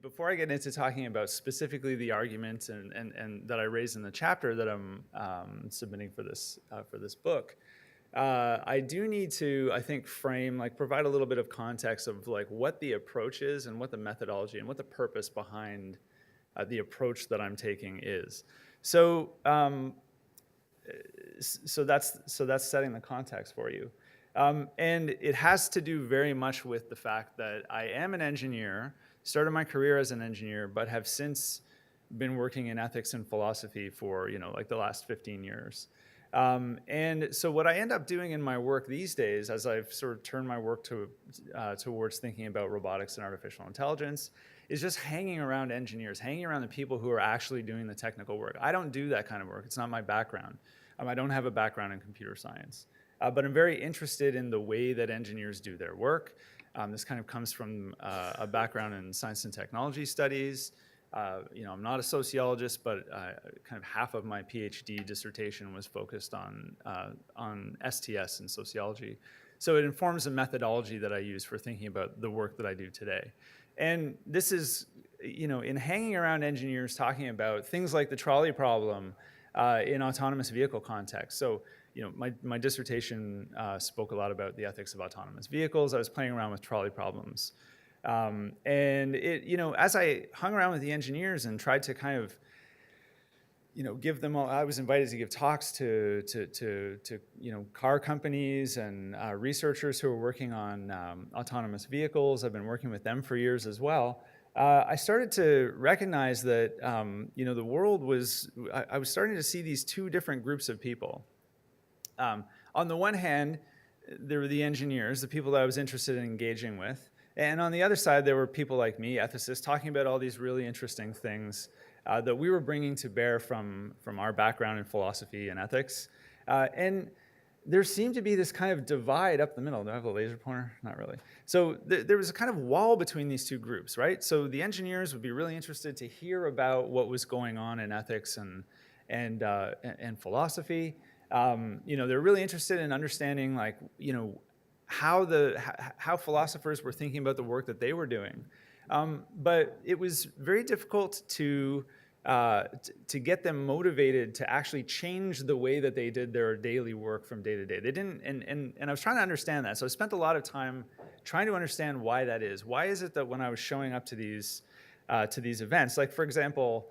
before I get into talking about specifically the arguments and that I raised in the chapter that I'm submitting for this book, I do need to, I think, provide a little bit of context of like what the approach is and what the methodology and what the purpose behind the approach that I'm taking is. So, so that's setting the context for you. And it has to do very much with the fact that I am an engineer, started my career as an engineer, but have since been working in ethics and philosophy for, like the last 15 years. And so what I end up doing in my work these days, as I've sort of turned my work towards thinking about robotics and artificial intelligence, is just hanging around engineers, hanging around the people who are actually doing the technical work. I don't do that kind of work. It's not my background. I don't have a background in computer science. But I'm very interested in the way that engineers do their work. This kind of comes from a background in science and technology studies. I'm not a sociologist, but kind of half of my PhD dissertation was focused on STS and sociology. So it informs the methodology that I use for thinking about the work that I do today. And this is, in hanging around engineers talking about things like the trolley problem in autonomous vehicle context. So, my dissertation spoke a lot about the ethics of autonomous vehicles. I was playing around with trolley problems. And as I hung around with the engineers and tried to kind of, give them all, I was invited to give talks to car companies and researchers who are working on autonomous vehicles. I've been working with them for years as well. I started to recognize that, the world was, I was starting to see these two different groups of people. On the one hand, there were the engineers, the people that I was interested in engaging with. And on the other side, there were people like me, ethicists, talking about all these really interesting things that we were bringing to bear from our background in philosophy and ethics. And there seemed to be this kind of divide up the middle. Do I have a laser pointer? Not really. So there was a kind of wall between these two groups, right? So the engineers would be really interested to hear about what was going on in ethics and philosophy. They're really interested in understanding, how philosophers were thinking about the work that they were doing. But it was very difficult to get them motivated to actually change the way that they did their daily work from day to day. They didn't, and I was trying to understand that. So I spent a lot of time trying to understand why that is. Why is it that when I was showing up to these events, like for example,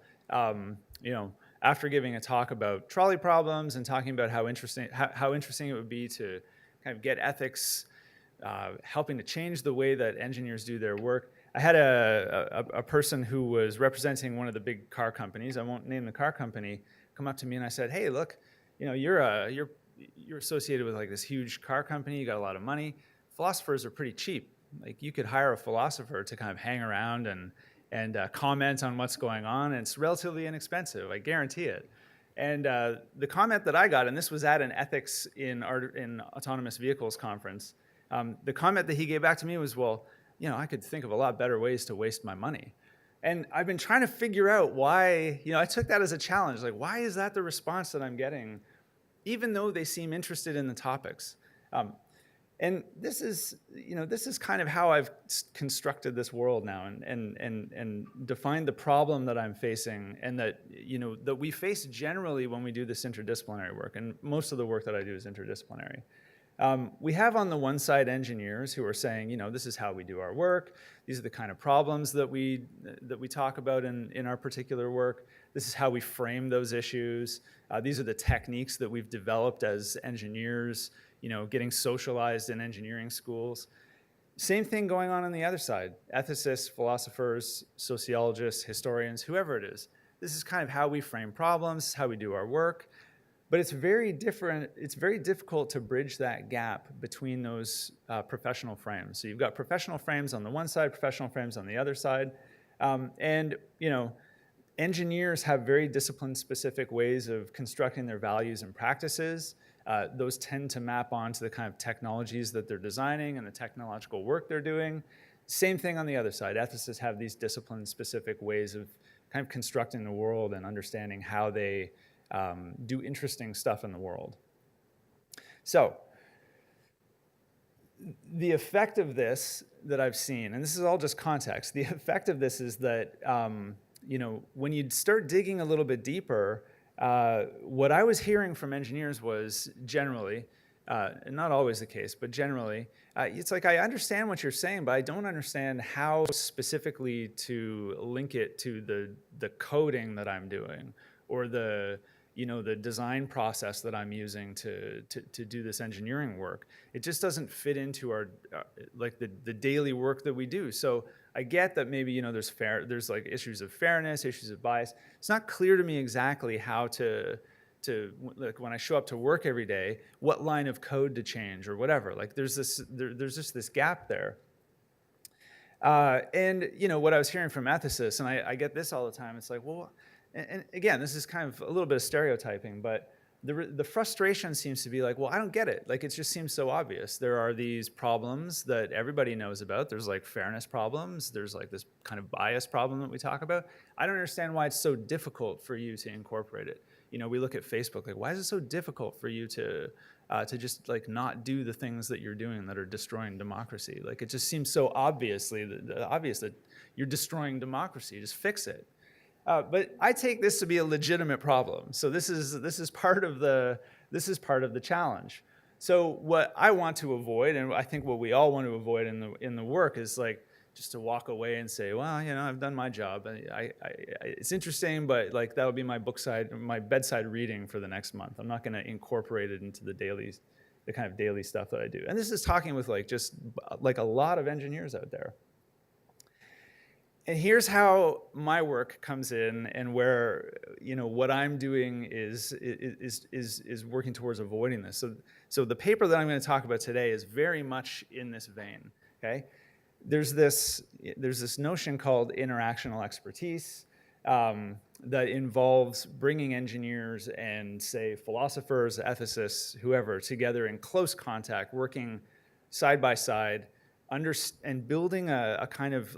after giving a talk about trolley problems and talking about how interesting it would be to kind of get ethics helping to change the way that engineers do their work, I had a person who was representing one of the big car companies, I won't name the car company, come up to me and I said, hey, look, you're associated with like this huge car company, you got a lot of money. Philosophers are pretty cheap. Like you could hire a philosopher to kind of hang around and comment on what's going on, and it's relatively inexpensive, I guarantee it. And the comment that I got, and this was at an ethics in autonomous vehicles conference, the comment that he gave back to me was, well, I could think of a lot better ways to waste my money. And I've been trying to figure out why, I took that as a challenge, like why is that the response that I'm getting, even though they seem interested in the topics? And this is kind of how I've constructed this world now and defined the problem that I'm facing, and that, that we face generally when we do this interdisciplinary work. And most of the work that I do is interdisciplinary. We have on the one side engineers who are saying, this is how we do our work. These are the kind of problems that we talk about in our particular work. This is how we frame those issues. These are the techniques that we've developed as engineers, getting socialized in engineering schools. Same thing going on the other side. Ethicists, philosophers, sociologists, historians, whoever it is. This is kind of how we frame problems, how we do our work. But it's very different. It's very difficult to bridge that gap between those professional frames. So you've got professional frames on the one side, professional frames on the other side. Engineers have very discipline-specific ways of constructing their values and practices. Those tend to map onto the kind of technologies that they're designing and the technological work they're doing. Same thing on the other side. Ethicists have these discipline-specific ways of kind of constructing the world and understanding how they do interesting stuff in the world. So the effect of this that I've seen, and this is all just context, the effect of this is that, when you start digging a little bit deeper, what I was hearing from engineers was generally, not always the case, but generally, it's like, I understand what you're saying, but I don't understand how specifically to link it to the coding that I'm doing, or the design process that I'm using to do this engineering work. It just doesn't fit into our like the daily work that we do. So I get that maybe there's like issues of fairness, issues of bias. It's not clear to me exactly how to like when I show up to work every day, what line of code to change or whatever. Like there's just this gap there. And what I was hearing from ethicists, and I get this all the time. It's like, well. And again, this is kind of a little bit of stereotyping, but the frustration seems to be like, well, I don't get it. Like, it just seems so obvious. There are these problems that everybody knows about. There's like fairness problems. There's like this kind of bias problem that we talk about. I don't understand why it's so difficult for you to incorporate it. We look at Facebook, like, why is it so difficult for you to just like not do the things that you're doing that are destroying democracy? Like, it just seems so obvious that you're destroying democracy. Just fix it. But I take this to be a legitimate problem. So this is part of the challenge. So what I want to avoid, and I think what we all want to avoid in the work, is like just to walk away and say, well, I've done my job. It's interesting, but like that'll be my bedside reading for the next month. I'm not going to incorporate it into the kind of daily stuff that I do. And this is talking with like just like a lot of engineers out there. And here's how my work comes in, and where what I'm doing is working towards avoiding this. So the paper that I'm going to talk about today is very much in this vein. Okay, there's this notion called interactional expertise that involves bringing engineers and, say, philosophers, ethicists, whoever, together in close contact, working side by side, and building a kind of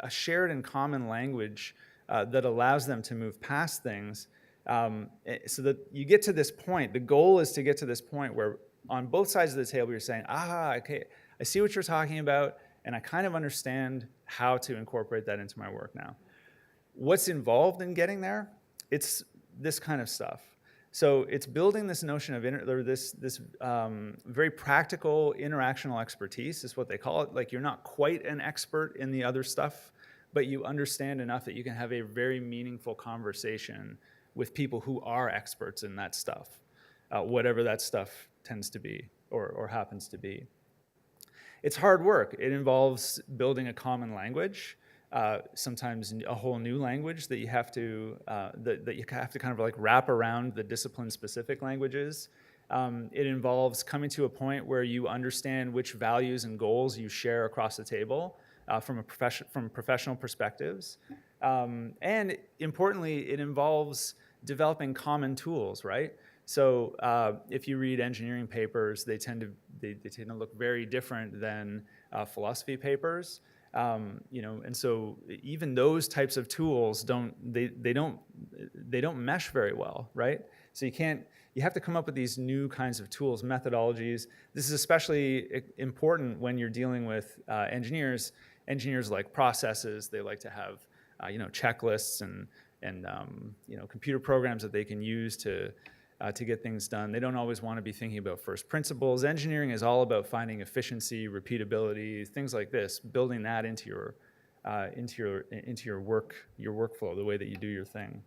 a shared and common language that allows them to move past things, so that you get to this point. The goal is to get to this point where on both sides of the table you're saying, okay, I see what you're talking about, and I kind of understand how to incorporate that into my work now. What's involved in getting there? It's this kind of stuff. So it's building this notion of this very practical interactional expertise is what they call it. Like, you're not quite an expert in the other stuff, but you understand enough that you can have a very meaningful conversation with people who are experts in that stuff, whatever that stuff tends to be or happens to be. It's hard work. It involves building a common language. Sometimes a whole new language that you have to kind of like wrap around the discipline-specific languages. It involves coming to a point where you understand which values and goals you share across the table from professional perspectives. And importantly, it involves developing common tools, right? So if you read engineering papers, they tend to look very different than philosophy papers. And so even those types of tools don't mesh very well, right? So you have to come up with these new kinds of tools, methodologies. This is especially important when you're dealing with engineers. Engineers like processes. They like to have checklists and computer programs that they can use to get things done. They don't always want to be thinking about first principles. Engineering is all about finding efficiency, repeatability, things like this, building that into your workflow, the way that you do your thing.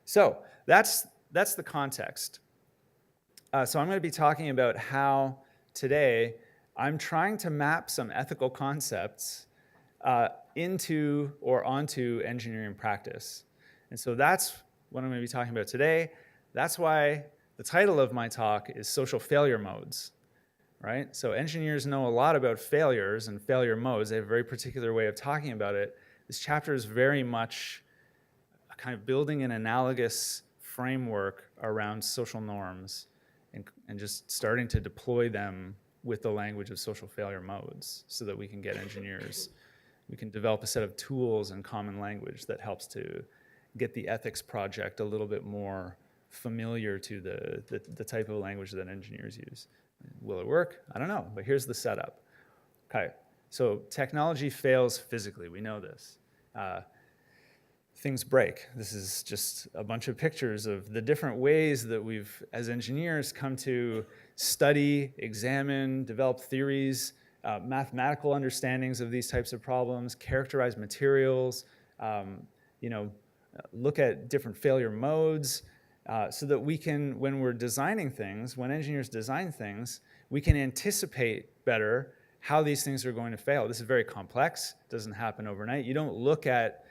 So that's the context. So I'm going to be talking about how today I'm trying to map some ethical concepts into or onto engineering practice. And so that's what I'm going to be talking about today. That's why the title of my talk is Social Failure Modes, right? So engineers know a lot about failures and failure modes. They have a very particular way of talking about it. This chapter is very much kind of building an analogous framework around social norms and just starting to deploy them with the language of social failure modes so that we can get engineers. We can develop a set of tools and common language that helps to get the ethics project a little bit more familiar to the type of language that engineers use. Will it work? I don't know, but here's the setup. Okay, so technology fails physically. We know this. Things break. This is just a bunch of pictures of the different ways that we've, as engineers, come to study, examine, develop theories, mathematical understandings of these types of problems, characterize materials, you know, look at different failure modes, so that we can, when we're designing things, when engineers design things, we can anticipate better how these things are going to fail. This is very complex. It doesn't happen overnight. You don't look at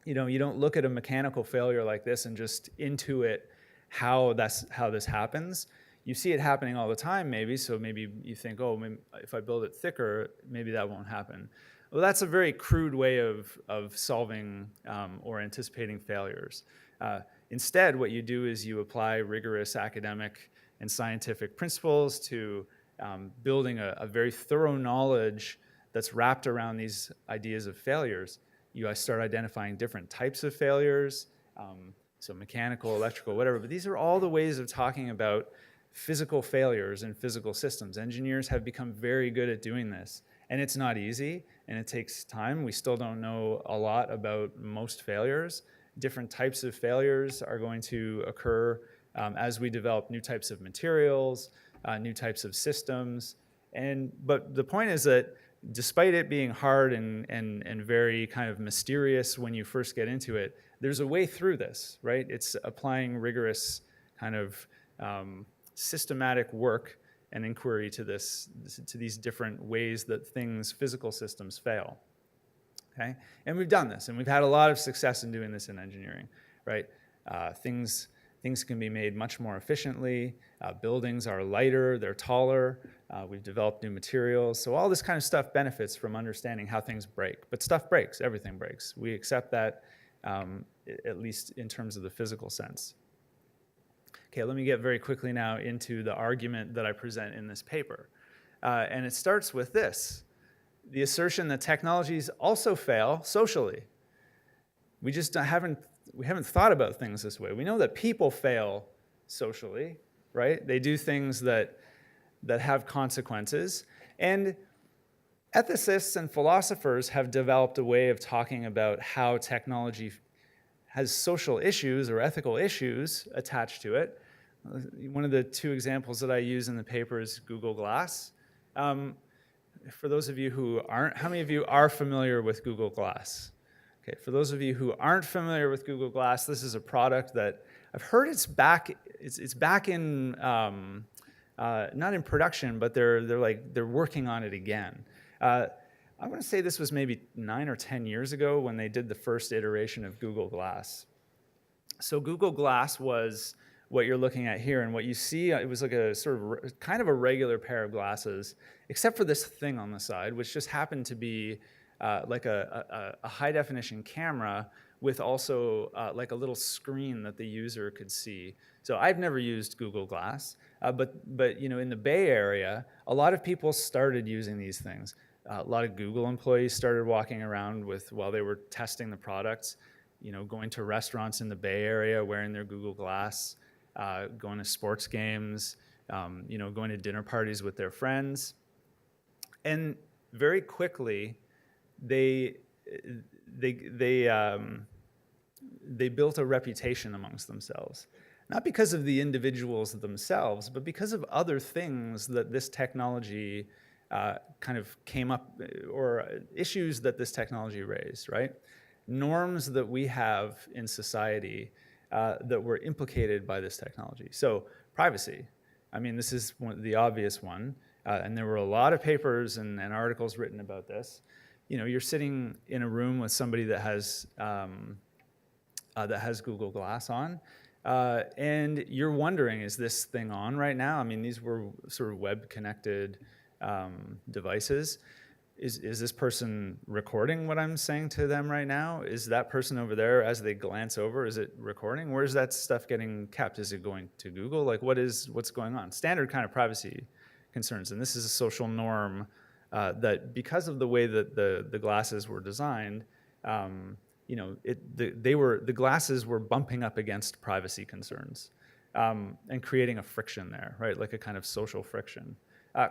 you don't look at a mechanical failure like this and just intuit how this happens. You see it happening all the time, maybe, so maybe you think, oh, maybe if I build it thicker, maybe that won't happen. Well, that's a very crude way of solving or anticipating failures. Instead, what you do is you apply rigorous academic and scientific principles to building a very thorough knowledge that's wrapped around these ideas of failures. You start identifying different types of failures, so mechanical, electrical, whatever, but these are all the ways of talking about physical failures in physical systems. Engineers have become very good at doing this, and it's not easy, and it takes time. We still don't know a lot about most failures. Different types of failures are going to occur as we develop new types of materials, new types of systems, but the point is that despite it being hard and very kind of mysterious when you first get into it, there's a way through this, right? It's applying rigorous kind of systematic work and inquiry to these different ways that physical systems fail, okay? And we've done this, and we've had a lot of success in doing this in engineering, right? Things can be made much more efficiently. Buildings are lighter, they're taller. We've developed new materials. So all this kind of stuff benefits from understanding how things break. But stuff breaks, everything breaks. We accept that, at least in terms of the physical sense. Okay, let me get very quickly now into the argument that I present in this paper. And it starts with this: the assertion that technologies also fail socially. We just haven't thought about things this way. We know that people fail socially, right? They do things that have consequences. And ethicists and philosophers have developed a way of talking about how technology has social issues or ethical issues attached to it. One of the two examples that I use in the paper is Google Glass. For those of you who aren't, how many of you are familiar with Google Glass? Okay, for those of you who aren't familiar with Google Glass, this is a product that I've heard it's back in, not in production, but they're working on it again. I'm going to say this was maybe 9 or 10 years ago when they did the first iteration of Google Glass. So Google Glass was what you're looking at here, and what you see, it was like a sort of kind of a regular pair of glasses, except for this thing on the side, which just happened to be like a high-definition camera with also like a little screen that the user could see. So I've never used Google Glass, but you know, in the Bay Area, a lot of people started using these things. A lot of Google employees started walking around while they were testing the products, you know, going to restaurants in the Bay Area wearing their Google Glass, going to sports games, you know, going to dinner parties with their friends. And very quickly, they built a reputation amongst themselves. Not because of the individuals themselves, but because of other things that this technology kind of came up, or issues that this technology raised, right? Norms that we have in society that were implicated by this technology. So privacy, I mean, this is the obvious one, and there were a lot of papers and articles written about this. You know, you're sitting in a room with somebody that has Google Glass on, and you're wondering, is this thing on right now? I mean, these were sort of web-connected devices. Is this person recording what I'm saying to them right now? Is that person over there, as they glance over, is it recording? Where's that stuff getting kept? Is it going to Google? Like, what's going on? Standard kind of privacy concerns, and this is a social norm that, because of the way that the glasses were designed, you know, the glasses were bumping up against privacy concerns and creating a friction there, right? Like a kind of social friction.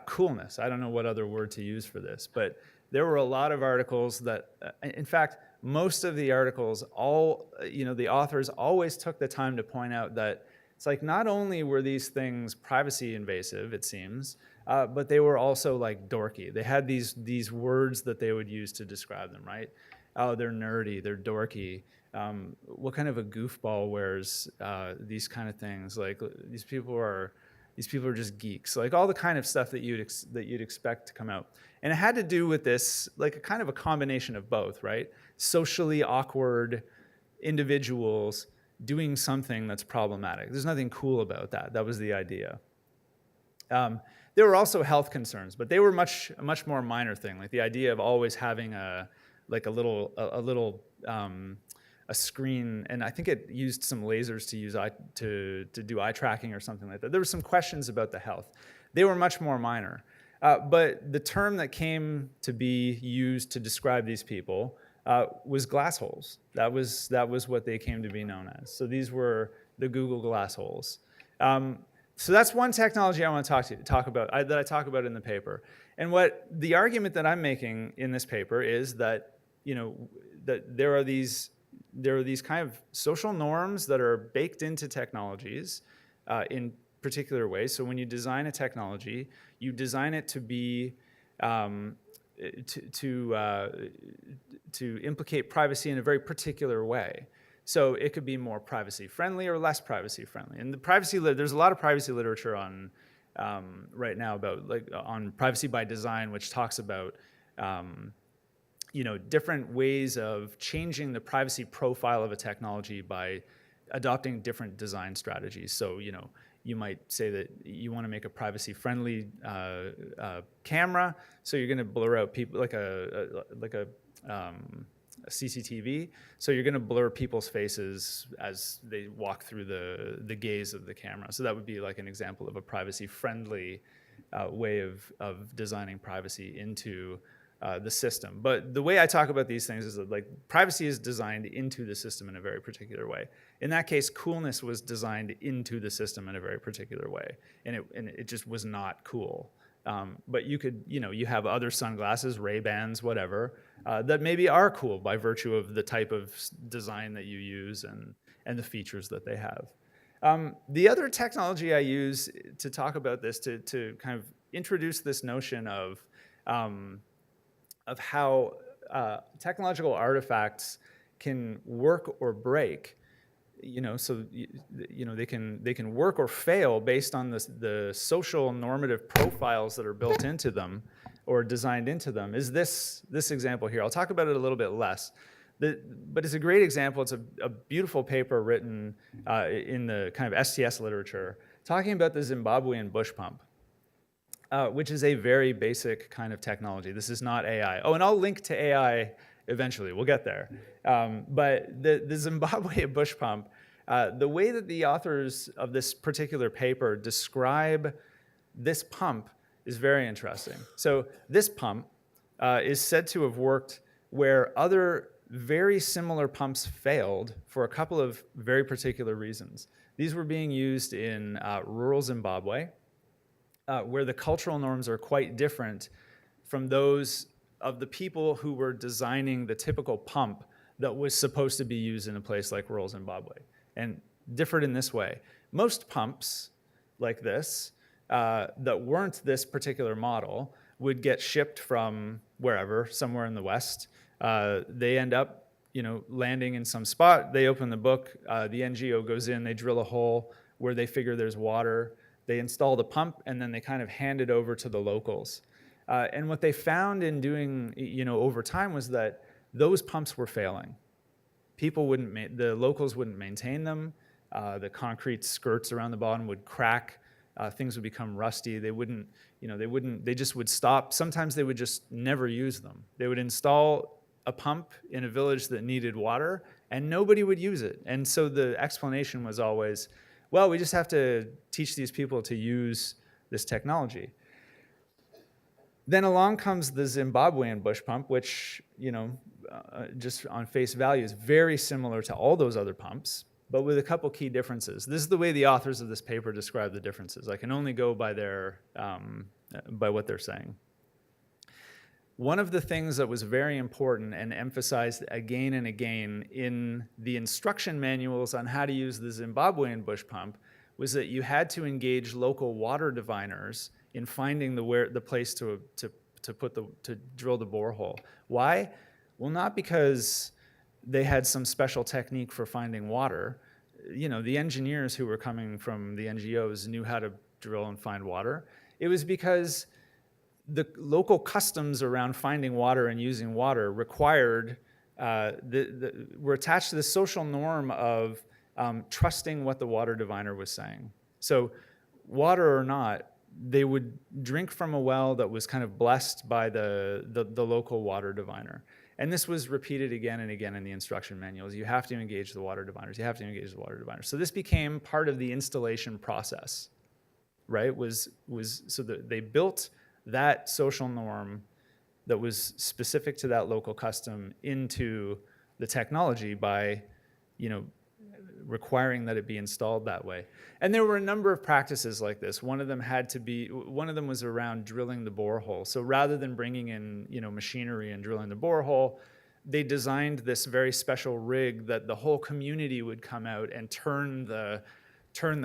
coolness. I don't know what other word to use for this, but there were a lot of articles that, in fact, most of the articles, the authors always took the time to point out that it's like not only were these things privacy invasive, it seems, but they were also like dorky. They had these words that they would use to describe them, right? Oh, they're nerdy, they're dorky. What kind of a goofball wears these kind of things? Like these people are just geeks. Like all the kind of stuff that you'd expect to come out. And it had to do with this, like a kind of a combination of both, right? Socially awkward individuals doing something that's problematic. There's nothing cool about that. That was the idea. There were also health concerns, but they were a much more minor thing. Like the idea of always having a screen, and I think it used some lasers to do eye tracking or something like that. There were some questions about the health. They were much more minor. But the term that came to be used to describe these people was glass holes. That was what they came to be known as. So these were the Google glass holes. So that's one technology I want to talk about that I talk about in the paper. And what the argument that I'm making in this paper is that that there are these kind of social norms that are baked into technologies in particular ways. So when you design a technology, you design it to be to implicate privacy in a very particular way. So it could be more privacy friendly or less privacy friendly. And there's a lot of privacy literature on right now about on privacy by design, which talks about different ways of changing the privacy profile of a technology by adopting different design strategies. So you might say that you want to make a privacy-friendly camera, so you're going to blur out people like a CCTV. So you're going to blur people's faces as they walk through the gaze of the camera. So that would be like an example of a privacy-friendly way of designing privacy into the system. But the way I talk about these things is that privacy is designed into the system in a very particular way. In that case, coolness was designed into the system in a very particular way, and it just was not cool. But you could, you have other sunglasses, Ray-Bans, whatever, that maybe are cool by virtue of the type of design that you use and the features that they have. The other technology I use to talk about this, to kind of introduce this notion of how technological artifacts can work or break, so they can work or fail based on the social normative profiles that are built into them or designed into them, is this example here. I'll talk about it a little bit less, but it's a great example. It's a beautiful paper written in the kind of STS literature talking about the Zimbabwean bush pump. Which is a very basic kind of technology. This is not AI. Oh, and I'll link to AI eventually. We'll get there. But the Zimbabwe bush pump, the way that the authors of this particular paper describe this pump is very interesting. So this pump is said to have worked where other very similar pumps failed for a couple of very particular reasons. These were being used in rural Zimbabwe, where the cultural norms are quite different from those of the people who were designing the typical pump that was supposed to be used in a place like rural Zimbabwe, and differed in this way. Most pumps like this that weren't this particular model would get shipped from wherever, somewhere in the West. They end up landing in some spot. They open the book. The NGO goes in. They drill a hole where they figure there's water. They install the pump, and then they kind of hand it over to the locals. And what they found in doing, over time was that those pumps were failing. The locals wouldn't maintain them. The concrete skirts around the bottom would crack. Things would become rusty. They just would stop. Sometimes they would just never use them. They would install a pump in a village that needed water, and nobody would use it. And so the explanation was always, well, we just have to teach these people to use this technology. Then along comes the Zimbabwean bush pump, which, just on face value is very similar to all those other pumps, but with a couple key differences. This is the way the authors of this paper describe the differences. I can only go by their by what they're saying. One of the things that was very important and emphasized again and again in the instruction manuals on how to use the Zimbabwean bush pump was that you had to engage local water diviners in finding the place to drill the borehole. Why? Well, not because they had some special technique for finding water. You know, the engineers who were coming from the NGOs knew how to drill and find water. It was because the local customs around finding water and using water required, were attached to the social norm of trusting what the water diviner was saying. So water or not, they would drink from a well that was kind of blessed by the local water diviner. And this was repeated again and again in the instruction manuals. You have to engage the water diviners. You have to engage the water diviners. So this became part of the installation process, right? So that they built that social norm that was specific to that local custom into the technology by, requiring that it be installed that way. And there were a number of practices like this. One of them was around drilling the borehole. So rather than bringing in, machinery and drilling the borehole, they designed this very special rig that the whole community would come out and turn the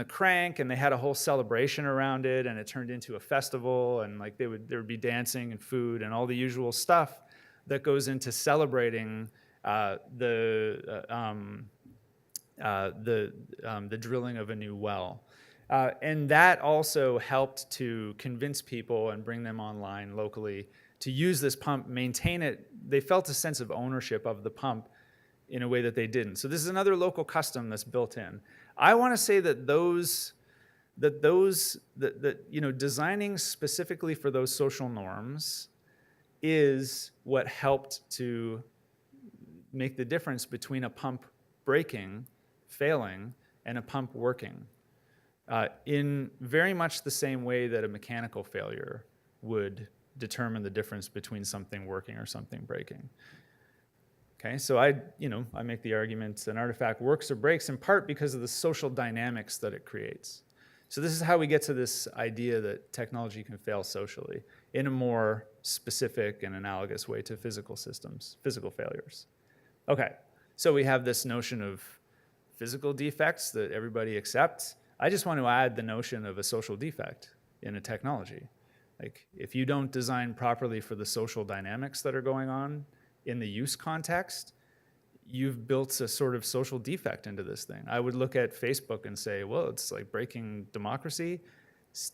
crank, and they had a whole celebration around it, and it turned into a festival, and like there would be dancing and food and all the usual stuff that goes into celebrating the drilling of a new well. And that also helped to convince people and bring them online locally to use this pump, maintain it. They felt a sense of ownership of the pump in a way that they didn't. So this is another local custom that's built in. I want to say that designing specifically for those social norms is what helped to make the difference between a pump breaking, failing, and a pump working, in very much the same way that a mechanical failure would determine the difference between something working or something breaking. Okay, so I make the argument an artifact works or breaks in part because of the social dynamics that it creates. So this is how we get to this idea that technology can fail socially in a more specific and analogous way to physical systems, physical failures. Okay, so we have this notion of physical defects that everybody accepts. I just want to add the notion of a social defect in a technology. Like, if you don't design properly for the social dynamics that are going on in the use context, you've built a sort of social defect into this thing. I would look at Facebook and say, well, it's like breaking democracy.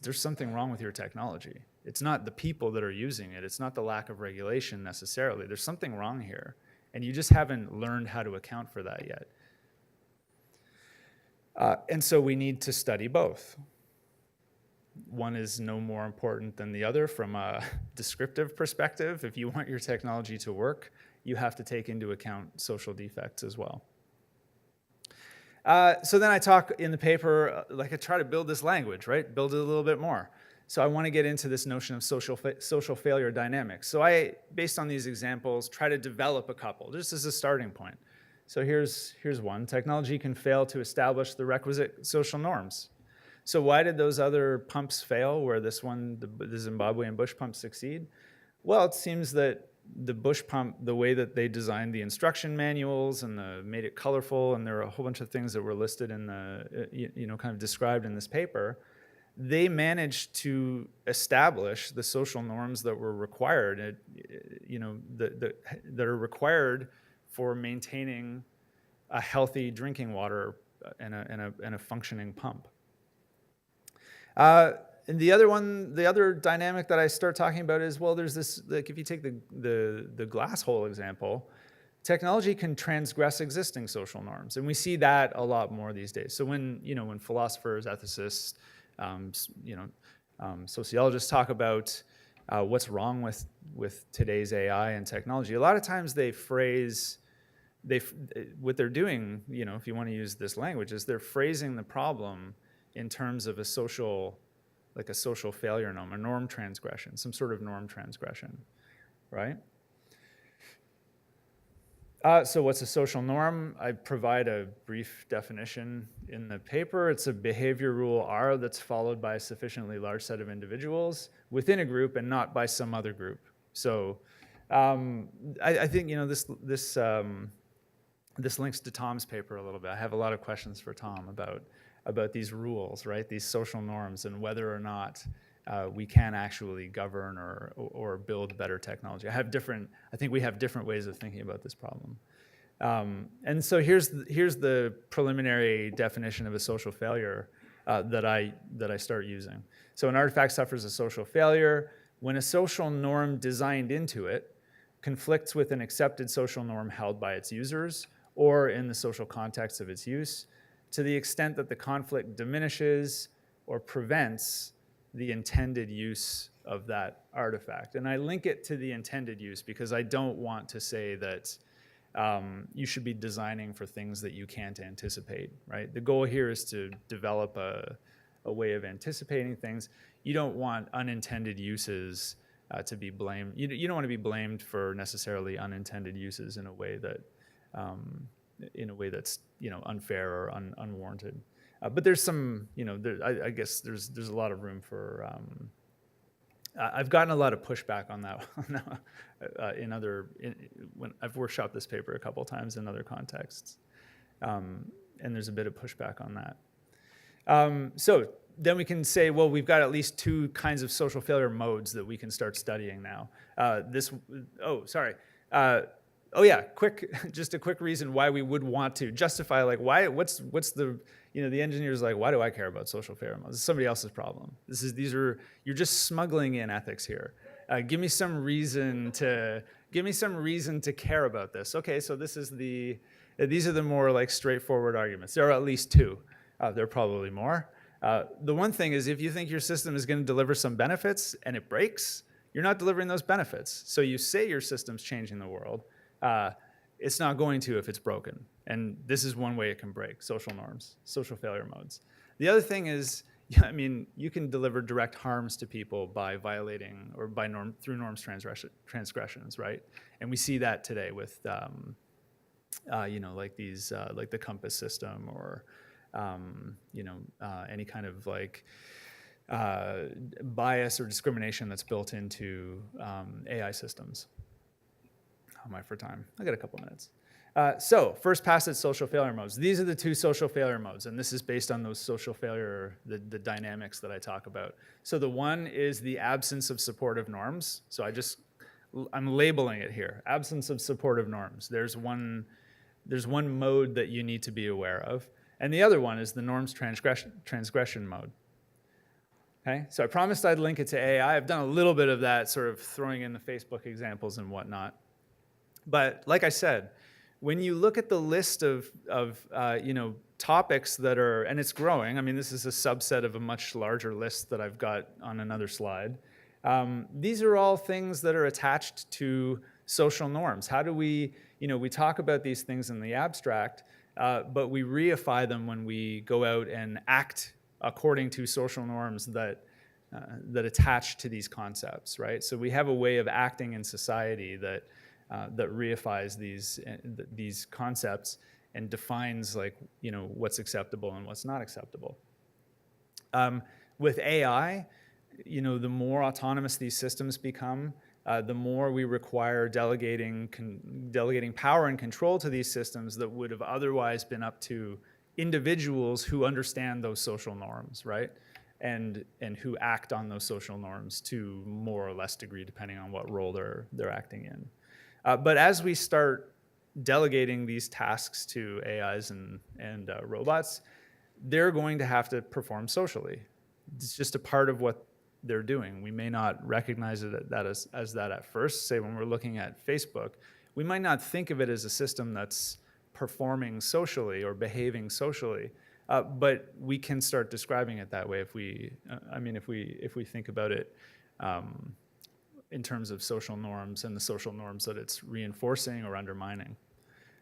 There's something wrong with your technology. It's not the people that are using it. It's not the lack of regulation necessarily. There's something wrong here, and you just haven't learned how to account for that yet. And so we need to study both. One is no more important than the other from a descriptive perspective. If you want your technology to work, you have to take into account social defects as well. So then I talk in the paper, I try to build this language, right? Build it a little bit more. So I want to get into this notion of social failure dynamics. So I, based on these examples, try to develop a couple, just as a starting point. So here's one. Technology can fail to establish the requisite social norms. So why did those other pumps fail where this one, the Zimbabwean bush pump, succeed? Well, it seems that the bush pump, the way that they designed the instruction manuals and made it colorful, and there are a whole bunch of things that were listed in kind of described in this paper, they managed to establish the social norms that were required, that are required for maintaining a healthy drinking water and a functioning pump. And the other dynamic that I start talking about is, well, there's this, like, if you take the glass hole example, technology can transgress existing social norms, and we see that a lot more these days. So when philosophers, ethicists, sociologists talk about what's wrong with today's AI and technology, a lot of times they phrase what they're doing, if you want to use this language, is they're phrasing the problem in terms of a social failure norm, a norm transgression, some sort of norm transgression, right? So what's a social norm? I provide a brief definition in the paper. It's a behavior rule R that's followed by a sufficiently large set of individuals within a group and not by some other group. So I think this links to Tom's paper a little bit. I have a lot of questions for Tom about these rules, right? These social norms and whether or not we can actually govern or build better technology. I think we have different ways of thinking about this problem. And so here's the preliminary definition of a social failure that I start using. So an artifact suffers a social failure when a social norm designed into it conflicts with an accepted social norm held by its users or in the social context of its use, to the extent that the conflict diminishes or prevents the intended use of that artifact. And I link it to the intended use because I don't want to say that you should be designing for things that you can't anticipate, right? The goal here is to develop a way of anticipating things. You don't want unintended uses to be blamed. You don't want to be blamed for necessarily unintended uses in a way that's unfair or unwarranted. But there's some, I guess there's a lot of room for. I've gotten a lot of pushback on that when I've workshopped this paper a couple of times in other contexts, and there's a bit of pushback on that. So then we can say, well, we've got at least two kinds of social failure modes that we can start studying now. Just a quick reason why we would want to justify, like, what's the engineer's like, why do I care about social failure modes? It's somebody else's problem. You're just smuggling in ethics here. Give me some reason to care about this. Okay, so these are the more like straightforward arguments. There are at least two. There are probably more. The one thing is, if you think your system is going to deliver some benefits and it breaks, you're not delivering those benefits. So you say your system's changing the world. It's not going to if it's broken. And this is one way it can break: social norms, social failure modes. The other thing is, you can deliver direct harms to people by violating or through norms transgressions, right? And we see that today with, like the compass system or, any kind of like bias or discrimination that's built into AI systems. How am I for time? I got a couple minutes. So first pass at social failure modes. These are the two social failure modes, and this is based on those social failure, the dynamics that I talk about. So the one is the absence of supportive norms. So I'm labeling it here, absence of supportive norms. There's one mode that you need to be aware of, and the other one is the norms transgression mode. Okay, so I promised I'd link it to AI. I've done a little bit of that, sort of throwing in the Facebook examples and whatnot. But like I said, when you look at the list of topics that are, and it's growing. I mean, this is a subset of a much larger list that I've got on another slide. These are all things that are attached to social norms. How do we talk about these things in the abstract, but we reify them when we go out and act according to social norms that attach to these concepts, right? So we have a way of acting in society that reifies these concepts and defines, like, what's acceptable and what's not acceptable. With AI, the more autonomous these systems become, the more we require delegating power and control to these systems that would have otherwise been up to individuals who understand those social norms, right? And who act on those social norms to more or less degree, depending on what role they're acting in. But as we start delegating these tasks to AIs and robots, they're going to have to perform socially. It's just a part of what they're doing. We may not recognize it as that at first. Say when we're looking at Facebook, we might not think of it as a system that's performing socially or behaving socially, but we can start describing it that way if we think about it in terms of social norms and the social norms that it's reinforcing or undermining.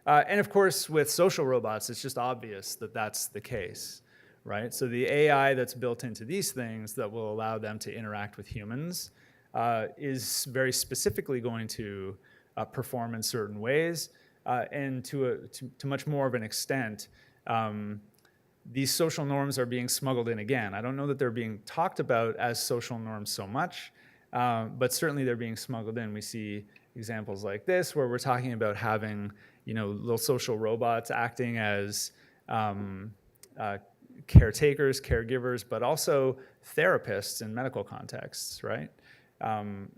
And of course, with social robots, it's just obvious that that's the case, right? So the AI that's built into these things that will allow them to interact with humans is very specifically going to perform in certain ways. and to much more of an extent, these social norms are being smuggled in again. I don't know that they're being talked about as social norms so much, but certainly they're being smuggled in. We see examples like this where we're talking about having, little social robots acting as caretakers, caregivers, but also therapists in medical contexts, right?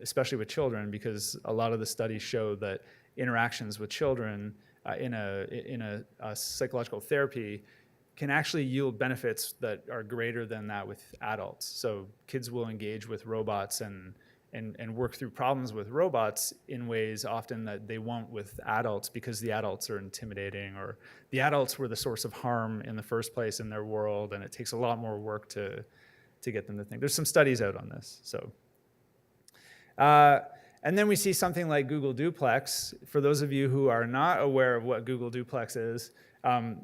Especially with children, because a lot of the studies show that interactions with children in a psychological therapy can actually yield benefits that are greater than that with adults. So kids will engage with robots and work through problems with robots in ways often that they won't with adults, because the adults are intimidating, or the adults were the source of harm in the first place in their world, and it takes a lot more work to get them to think. There's some studies out on this. So, and then we see something like Google Duplex. For those of you who are not aware of what Google Duplex is,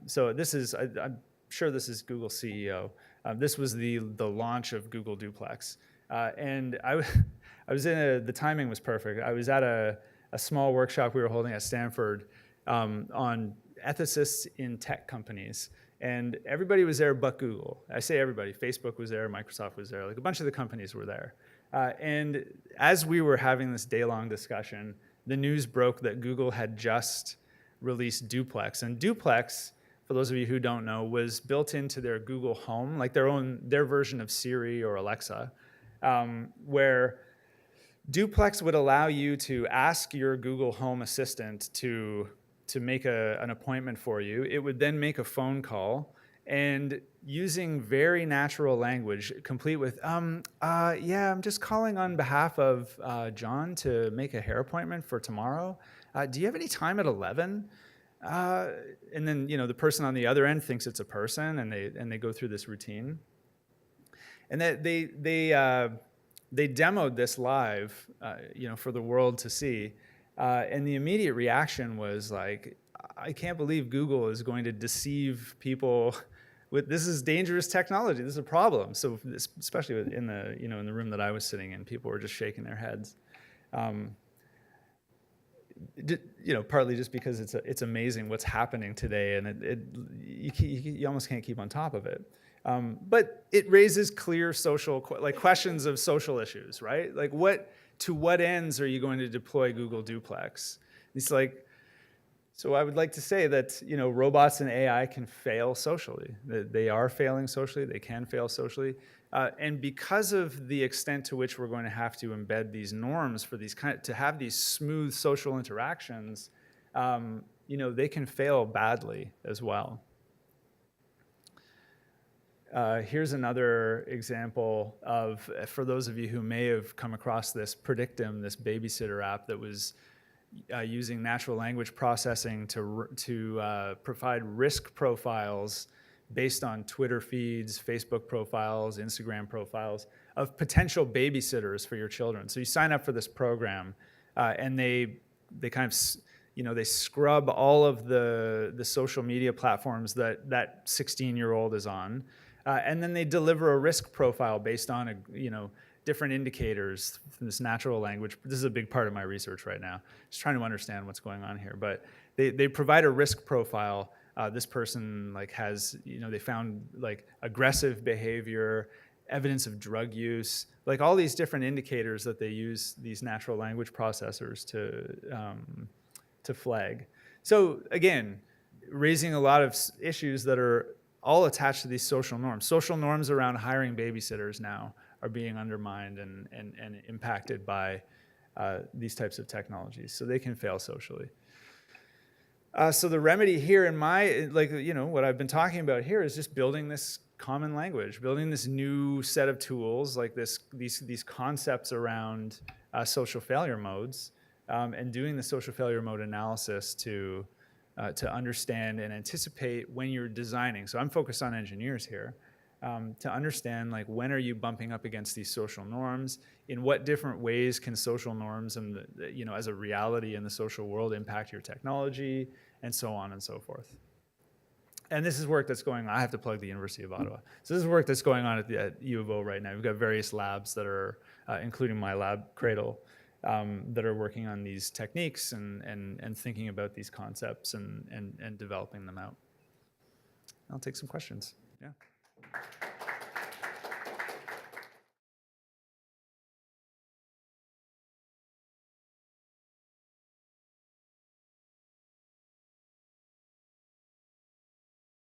so this is, I'm sure this is Google's CEO. This was the launch of Google Duplex. And I was the timing was perfect. I was at a small workshop we were holding at Stanford on ethicists in tech companies. And everybody was there but Google. I say everybody. Facebook was there, Microsoft was there, like a bunch of the companies were there. And as we were having this day-long discussion, the news broke that Google had just released Duplex. And Duplex, for those of you who don't know, was built into their Google Home, like their version of Siri or Alexa, where Duplex would allow you to ask your Google Home Assistant to make an appointment for you. It would then make a phone call, and using very natural language, complete with, yeah, I'm just calling on behalf of John to make a hair appointment for tomorrow. Do you have any time at 11? And then, the person on the other end thinks it's a person, and they go through this routine. And that they demoed this live, for the world to see. And the immediate reaction was like, I can't believe Google is going to deceive people with this is dangerous technology. This is a problem. So especially in the room that I was sitting in, people were just shaking their heads. Partly just because it's amazing what's happening today, and you almost can't keep on top of it. But it raises clear social questions of social issues, right? Like to what ends are you going to deploy Google Duplex? It's like, so I would like to say that robots and AI can fail socially. They are failing socially. They can fail socially. And because of the extent to which we're going to have to embed these norms for these to have these smooth social interactions, they can fail badly as well. Here's another example of, for those of you who may have come across this Predictum, this babysitter app that was using natural language processing to provide risk profiles based on Twitter feeds, Facebook profiles, Instagram profiles of potential babysitters for your children. So you sign up for this program, and they kind of they scrub all of the social media platforms that 16-year-old is on, and then they deliver a risk profile based on different indicators from this natural language. This is a big part of my research right now, just trying to understand what's going on here. But they provide a risk profile. This person has, they found aggressive behavior, evidence of drug use, all these different indicators that they use these natural language processors to flag. So again, raising a lot of issues that are all attached to these social norms. Social norms around hiring babysitters now are being undermined and impacted by these types of technologies. So they can fail socially. So the remedy here in what I've been talking about here is just building this common language, building this new set of tools, these concepts around social failure modes, and doing the social failure mode analysis to understand and anticipate when you're designing. So I'm focused on engineers here. To understand when are you bumping up against these social norms, in what different ways can social norms and as a reality in the social world impact your technology, and so on and so forth. And this is work that's going on. I have to plug the University of Ottawa. So this is work that's going on at U of O right now. We've got various labs that are, including my lab, Cradle, that are working on these techniques and thinking about these concepts and developing them out. I'll take some questions. Yeah.